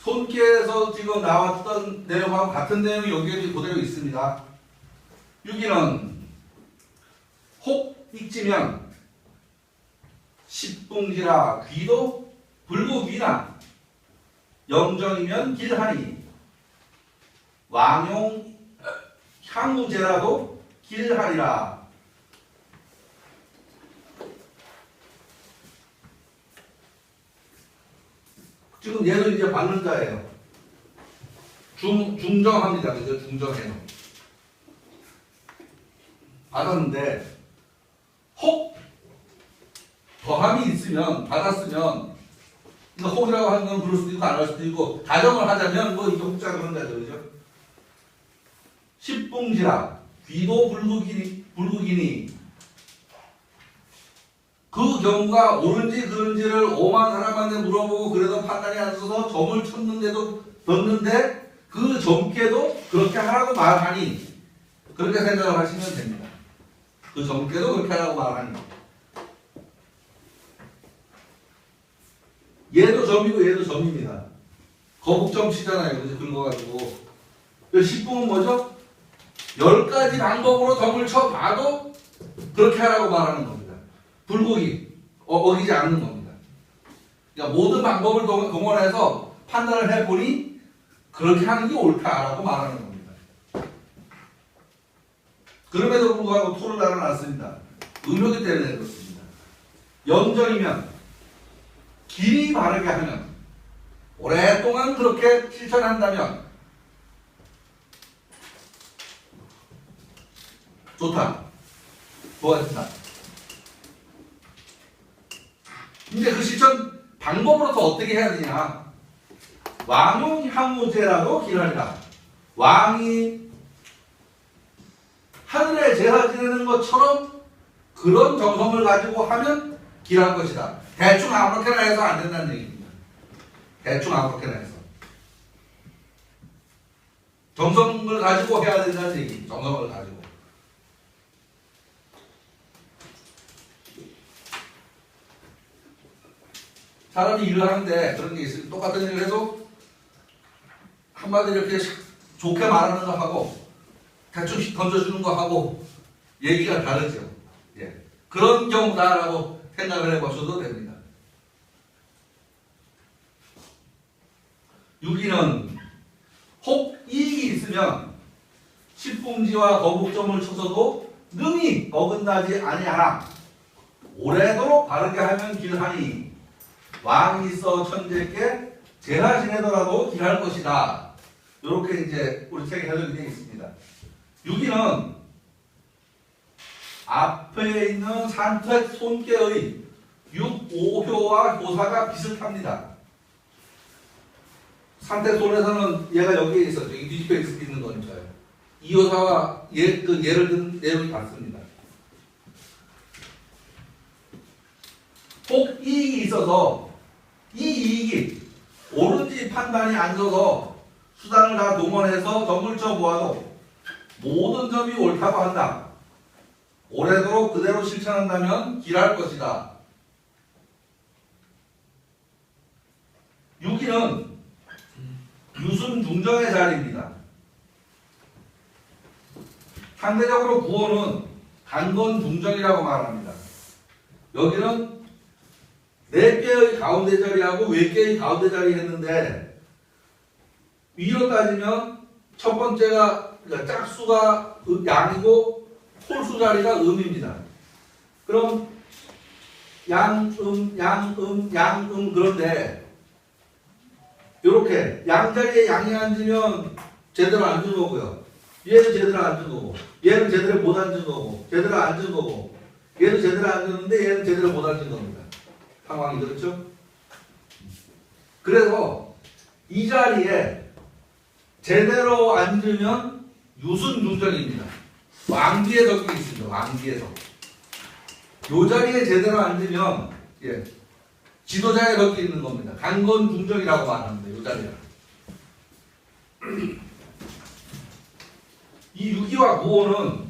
손기에서 지금 나왔던 내용하고 같은 내용이 여기에 그대로 있습니다. 6위는 혹 익지면 십붕지라 귀도 불구귀나 영정이면 길하니 왕용 향우제라도 길하리라. 지금 얘는 이제 받는 자예요. 중정합니다. 그죠? 중정해요. 받았는데 혹 더함이 있으면 받았으면 이거 혹이라고 하는 건 부를 수도 있고 안 할 수도 있고 가정을 하자면 뭐 이거 혹자 그런 거죠. 그죠? 십붕지라 귀도 불구기니 그 경우가 옳은지 그른지를 오만 사람한테 물어보고 그래도 판단이 안 서서 점을 쳤는데도 뒀는데 그 점괘도 그렇게 하라고 말하니 그렇게 생각을 하시면 됩니다. 그 점괘도 그렇게 하라고 말하니 얘도 점이고 얘도 점입니다. 거북점 치잖아요. 그래서 긁어가지고 10분은 뭐죠? 10가지 방법으로 점을 쳐봐도 그렇게 하라고 말하는 겁니다. 불고기 어기지 않는 겁니다. 그러니까 모든 방법을 동원해서 판단을 해보니 그렇게 하는 게 옳다라고 말하는 겁니다. 그럼에도 불구하고 토를 달아놨습니다. 의료기 때문에 그렇습니다. 영정이면 길이 바르게 하면 오랫동안 그렇게 실천한다면 좋다. 좋아진다. 이제 그 실천 방법으로서 어떻게 해야 되냐. 왕용 향우제라도 길하리라. 왕이 하늘에 제사 지내는 것처럼 그런 정성을 가지고 하면 길할 것이다. 대충 아무렇게나 해서 안 된다는 얘기입니다. 대충 아무렇게나 해서. 정성을 가지고 해야 된다는 얘기. 정성을 가지고. 사람이 일을 하는데 그런 게 있어요. 똑같은 일을 해도 한마디로 이렇게 좋게 말하는 거 하고 대충 던져주는 거 하고 얘기가 다르죠. 예. 그런 경우다라고 생각을 해보셔도 됩니다. 6위는 혹 이익이 있으면 십붕지와 거북점을 쳐서도 능히 어긋나지 아니하나 오래도록 바르게 하면 길하니 왕이 있어 천재께 제사 지내더라도 길할 것이다. 이렇게 이제 우리 책에 해석이 되어 있습니다. 6위는 앞에 있는 산택 손께의 6, 5효와 교사가 비슷합니다. 산택 손에서는 얘가 여기에 있었죠. 이 뒤집혀 있는 거니까요. 이 효사와 예를 든 내용이 같습니다. 혹 이익이 있어서 이 이익이 옳은지 판단이 안 서서 수단을 다 동원해서 점을 쳐보아도 모든 점이 옳다고 한다. 오래도록 그대로 실천한다면 길할 것이다. 6위는 유순중정의 자리입니다. 상대적으로 구호는 강건중정이라고 말합니다. 여기는 4개의 가운데 자리하고 외개의 가운데 자리 했는데 위로 따지면 첫 번째가 그러니까 짝수가 양이고 홀수 자리가 음입니다. 그럼 양음 그런데 이렇게 양자리에 양이 앉으면 제대로 앉은 거고요. 얘는 제대로 앉은 거고 얘는 제대로 못 앉은 거고 제대로 앉은 거고 얘는 제대로 앉았는데 얘는 제대로 못 앉은 겁니다. 상황이 그렇죠? 그래서 이 자리에 제대로 앉으면 유순중정입니다. 왕뒤에 적혀 있습니다. 왕뒤에서. 이 자리에 제대로 앉으면 지도자에 적혀 있는 겁니다. 강건중정이라고 말합니다. 이 자리가. 이 6위와 9호는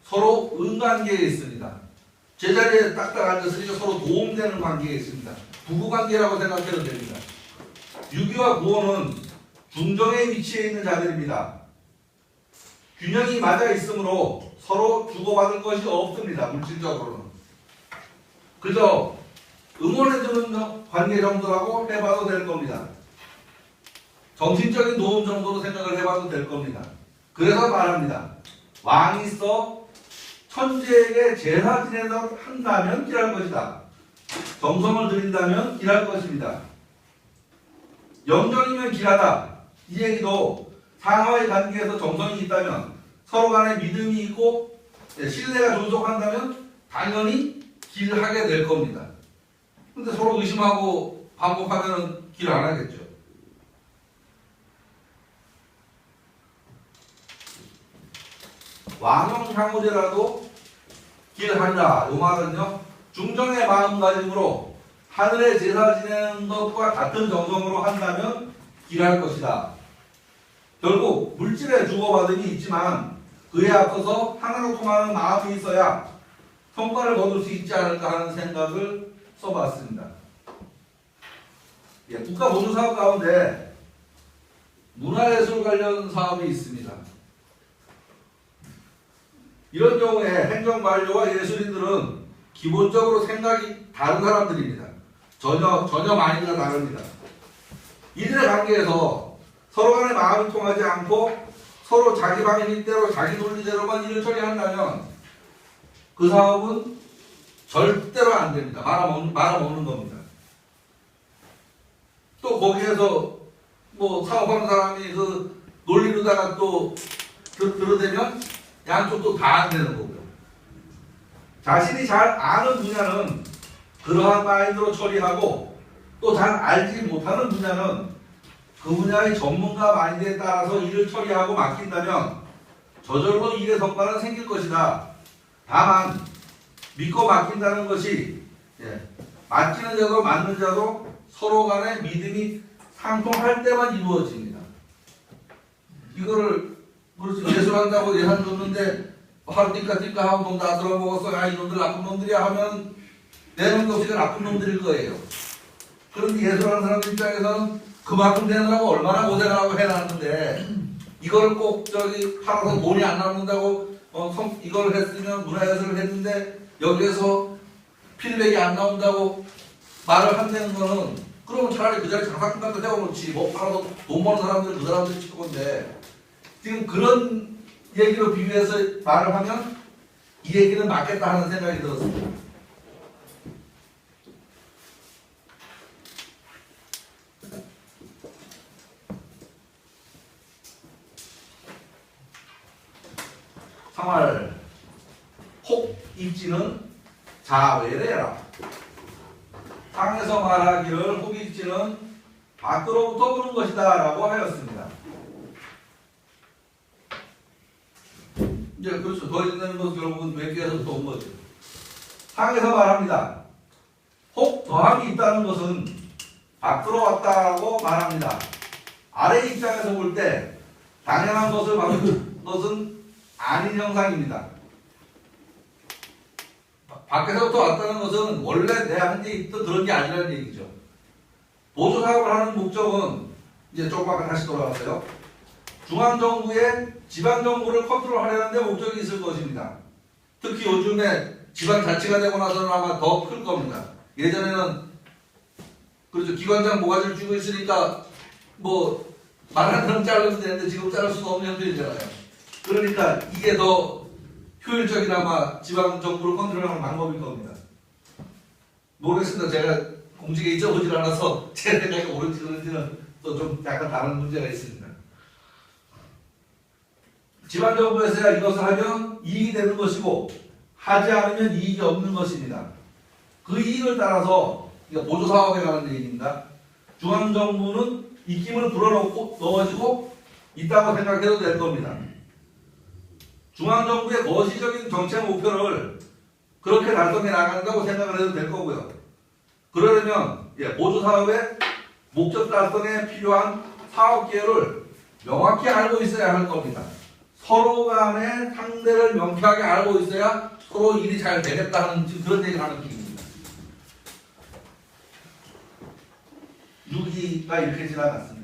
서로 은관계에 있습니다. 제자리에 딱딱 앉았으니까 서로 도움되는 관계에 있습니다. 부부관계라고 생각해도 됩니다. 6위와 9호는 중정의 위치에 있는 자들입니다. 균형이 맞아 있으므로 서로 주고받을 것이 없습니다. 물질적으로는. 그저 응원해주는 관계 정도라고 해봐도 될 겁니다. 정신적인 도움 정도로 생각을 해봐도 될 겁니다. 그래서 말합니다. 왕이 있어 천재에게 제사 지내서 한다면 길할 것이다. 정성을 들인다면 길할 것입니다. 영정이면 길하다. 이 얘기도 상하의 관계에서 정성이 있다면 서로 간에 믿음이 있고 신뢰가 존속한다면 당연히 길하게 될 겁니다. 근데 서로 의심하고 반복하면 길 안 하겠죠. 왕영향후제라도 길한다. 이 말은요, 중정의 마음가짐으로 하늘에 제사 지내는 것과 같은 정성으로 한다면 길할 것이다. 결국 물질의 주고받음이 있지만 그에 앞서서 하나로 통하는 마음이 있어야 성과를 거둘 수 있지 않을까 하는 생각을 써봤습니다. 국가 보조 사업 가운데 문화예술 관련 사업이 있습니다. 이런 경우에 행정관료와 예술인들은 기본적으로 생각이 다른 사람들입니다. 전혀 마인드가 다릅니다. 이들의 관계에서 서로 간의 마음이 통하지 않고 서로 자기 방향대로 자기 논리대로만 일을 처리한다면 그 사업은 절대로 안 됩니다. 말아먹는 겁니다. 또 거기에서 뭐 사업하는 사람이 그 논리로다가 또 들어대면 양쪽도 다 안 되는 거고요. 자신이 잘 아는 분야는 그러한 마인드로 처리하고 또 잘 알지 못하는 분야는 그 분야의 전문가 마인드에 따라서 일을 처리하고 맡긴다면 저절로 일의 성과는 생길 것이다. 다만 믿고 맡긴다는 것이 맡기는 자도 맡는 자도 서로 간의 믿음이 상통할 때만 이루어집니다. 이거를 그렇지 예술한다고 예산 줬는데 하루 띵까 하고 돈 다 들어먹었어. 아 이놈들 나쁜 놈들이야 하면 내놓은 것이 나쁜 놈들일 거예요. 그런데 예술하는 사람들 입장에서는 그만큼 되느라고 얼마나 고생을 하고 해놨는데 이걸 꼭 팔아서 돈이 안 남는다고 이걸 했으면 문화예술을 했는데 여기에서 피드백이 안 나온다고 말을 한다는 거는 그러면 차라리 그 자리 장사꾼 같은 데 세워놓지 뭐 팔아서 돈 버는 사람들 그 사람들이 칠 건데 지금 그런 얘기로 비교해서 말을 하면 이 얘기는 맞겠다 하는 생각이 들었습니다. 상활 혹 입지는 자외래라. 상에서 말하기를 혹 입지는 밖으로부터 오는 것이다 라고 하였습니다. 이제 그렇죠. 더 있는 것 결국은 외계에서부터 온 거죠. 상에서 말합니다. 혹 더함이 있다는 것은 밖으로 왔다고 말합니다. 아래 입장에서 볼 때 당연한 것을 받는 것은 아닌 형상입니다. 밖에서부터 왔다는 것은 원래 내 한테 있던 그런 게 아니라는 얘기죠. 보조 사업을 하는 목적은 이제 조금 아까 다시 돌아왔어요. 중앙정부의 지방정부를 컨트롤하려는 데 목적이 있을 것입니다. 특히 요즘에 지방자치가 되고 나서는 아마 더 클 겁니다. 예전에는 그렇죠. 기관장 모가지를 쥐고 있으니까 뭐 말하는 사람 자르면 되는데 지금 자를 수도 없는 형편이잖아요. 그러니까 이게 더 효율적인 아마 지방정부를 컨트롤하는 방법일 겁니다. 모르겠습니다. 제가 공직에 있어보질 않아서 제 생각이 옳은지 그런지는 또 좀 약간 다른 문제가 있습니다. 지방정부에서야 이것을 하면 이익이 되는 것이고 하지 않으면 이익이 없는 것입니다. 그 이익을 따라서 보조사업에 관한 얘기입니다. 중앙정부는 입김을 불어넣고 넣어지고 있다고 생각해도 될 겁니다. 중앙정부의 거시적인 정책 목표를 그렇게 달성해 나간다고 생각을 해도 될 거고요. 그러려면 보조사업의 목적 달성에 필요한 사업 계획을 명확히 알고 있어야 할 겁니다. 서로 간의 상대를 명쾌하게 알고 있어야 서로 일이 잘 되겠다 하는 그런 얘기를 하는 얘기입니다. 6기가 이렇게 지나갔습니다.